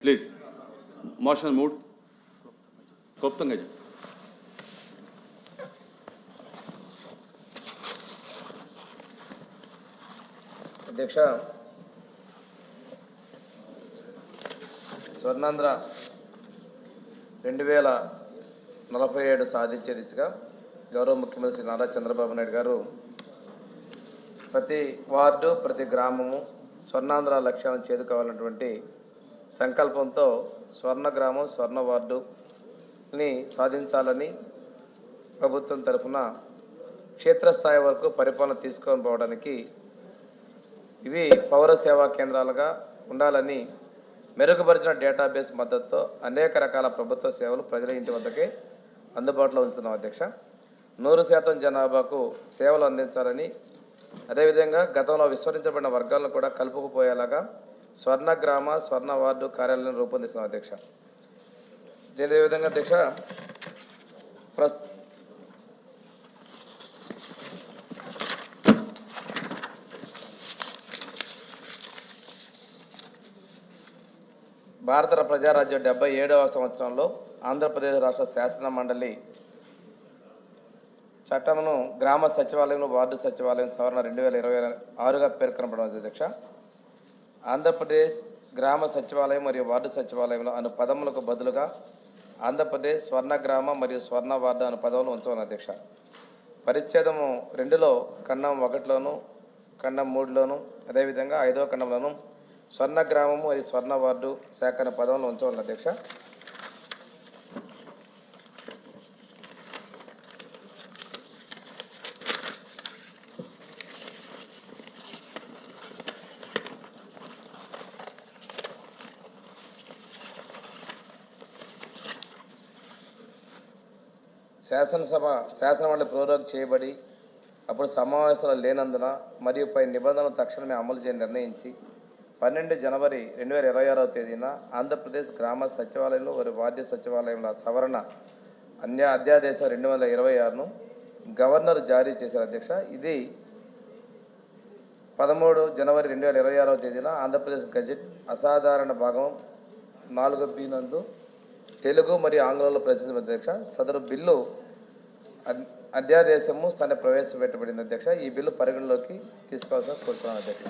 Please motion mood క్లుప్తంగా చెప్పు. అధ్యక్ష, స్వర్ణాంధ్ర 2047 సాధించే దిశగా గౌరవ ముఖ్యమంత్రి శ్రీ నారా చంద్రబాబు నాయుడు గారు ప్రతి వార్డు ప్రతి గ్రామము స్వర్ణాంధ్ర లక్ష్యాలను చేరుకోవాలన్నటువంటి సంకల్పంతో స్వర్ణ గ్రామం స్వర్ణ వార్డుని సాధించాలని ప్రభుత్వం తరఫున క్షేత్రస్థాయి వరకు పరిపాలన తీసుకొని పోవడానికి ఇవి పౌర సేవా కేంద్రాలుగా ఉండాలని మెరుగుపరిచిన డేటాబేస్ మద్దతుతో అనేక రకాల ప్రభుత్వ సేవలు ప్రజల ఇంటి వద్దకే అందుబాటులో ఉంచుతున్నాం అధ్యక్ష. 100% జనాభాకు సేవలు అందించాలని, అదేవిధంగా గతంలో విస్మరించబడిన వర్గాలను కూడా కలుపుకుపోయేలాగా స్వర్ణ గ్రామ స్వర్ణ వార్డు కార్యాలయం రూపొందిస్తున్నాం అధ్యక్ష. అదేవిధంగా అధ్యక్ష, భారత ప్రజారాజ్యం 77వ సంవత్సరంలో ఆంధ్రప్రదేశ్ రాష్ట్ర శాసన మండలి చట్టమును గ్రామ సచివాలయం వార్డు సచివాలయం సవరణ 2026గా పేర్కొనబడింది అధ్యక్ష. ఆంధ్రప్రదేశ్ గ్రామ సచివాలయం మరియు వార్డు సచివాలయంలో అను పదములకు బదులుగా ఆంధ్రప్రదేశ్ స్వర్ణ గ్రామ మరియు స్వర్ణ వార్డు అను పదవులు ఉంచమని అధ్యక్ష. పరిచ్ఛేదము 2లో ఖండం 1లోను ఖండం 3లోను అదేవిధంగా 5వ ఖండంలోను స్వర్ణ గ్రామము మరియు స్వర్ణ వార్డు శాఖ అనే పదవులను ఉంచమని అధ్యక్ష. శాసనమండలి ప్రోరోగ్ చేయబడి అప్పుడు సమావేశాలు లేనందున మరియు పై నిబంధనలు తక్షణమే అమలు చేయని నిర్ణయించి 12 జనవరి 2026వ తేదీన ఆంధ్రప్రదేశ్ గ్రామ సచివాలయంలో మరియు వార్డు సచివాలయంలో సవరణ అధ్యాదేశం 2026ను గవర్నర్ జారీ చేశారు అధ్యక్ష. ఇది 13 జనవరి 2026వ తేదీన ఆంధ్రప్రదేశ్ గజెట్ అసాధారణ భాగం 4B నందు తెలుగు మరియు ఆంగ్లంలో ప్రచురించిన అధ్యక్ష. సదరు బిల్లు అధ్యాదేశము స్థాన ప్రవేశపెట్టబడింది అధ్యక్ష. ఈ బిల్లు పరిగణలోకి తీసుకోవాల్సిన కోరుతున్నాను అధ్యక్ష.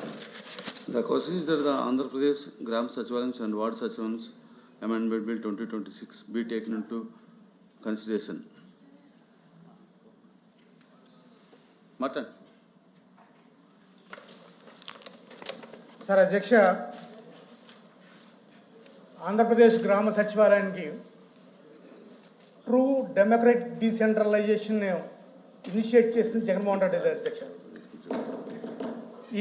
The question is that the Andhra Pradesh Gram Sachivalayams and Ward Sachivalayams Amendment Bill 2026 be taken into consideration. Matan. Sir, అధ్యక్ష, ఆంధ్రప్రదేశ్ గ్రామ సచివాలయానికి ట్రూ డెమోక్రటిక్ డీసెంట్రలైజేషన్ ఇనిషియేట్ చేసింది జగన్మోహన్ రెడ్డి గారు అధ్యక్ష.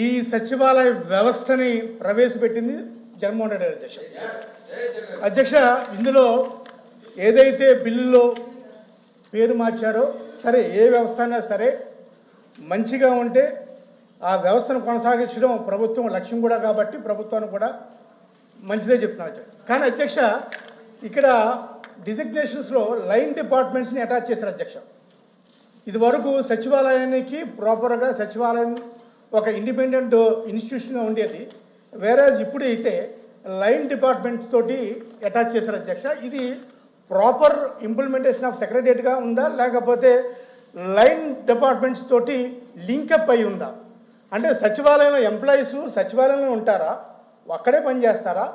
ఈ సచివాలయ వ్యవస్థని ప్రవేశపెట్టింది జగన్మోహన్ రెడ్డి గారు అధ్యక్ష. అధ్యక్ష, ఇందులో ఏదైతే బిల్లులో పేరు మార్చారో సరే, ఏ వ్యవస్థ అయినా సరే మంచిగా ఉంటే ఆ వ్యవస్థను కొనసాగించడం ప్రభుత్వం లక్ష్యం కూడా కాబట్టి ప్రభుత్వానికి కూడా మంచిదే చెప్తున్నాను అధ్యక్ష. కానీ అధ్యక్ష, ఇక్కడ డిజిగ్నేషన్స్లో లైన్ డిపార్ట్మెంట్స్ని అటాచ్ చేశారు అధ్యక్ష. ఇది వరకు సచివాలయానికి ప్రాపర్గా సచివాలయం ఒక ఇండిపెండెంట్ ఇన్స్టిట్యూషన్గా ఉండేది, వేరే ఇప్పుడు అయితే లైన్ డిపార్ట్మెంట్స్ తోటి అటాచ్ చేశారు అధ్యక్ష. ఇది ప్రాపర్ ఇంప్లిమెంటేషన్ ఆఫ్ సెక్రటరియట్గా ఉందా, లేకపోతే లైన్ డిపార్ట్మెంట్స్ తోటి లింకప్ అయి ఉందా? అంటే సచివాలయంలో ఎంప్లాయీస్ సచివాలయంలో ఉంటారా, అక్కడే పనిచేస్తారా,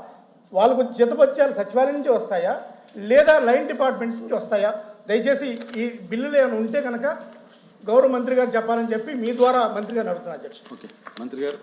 వాళ్ళకు జీతభత్యాలు సచివాలయం నుంచి వస్తాయా లేదా లైన్ డిపార్ట్మెంట్స్ నుంచి వస్తాయా? దయచేసి ఈ బిల్లులు ఏమైనా ఉంటే కనుక గౌరవ మంత్రి గారు చెప్పాలని చెప్పి మీ ద్వారా మంత్రి గారు అడుగుతున్నారు అధ్యక్ష. ఓకే, మంత్రి గారు.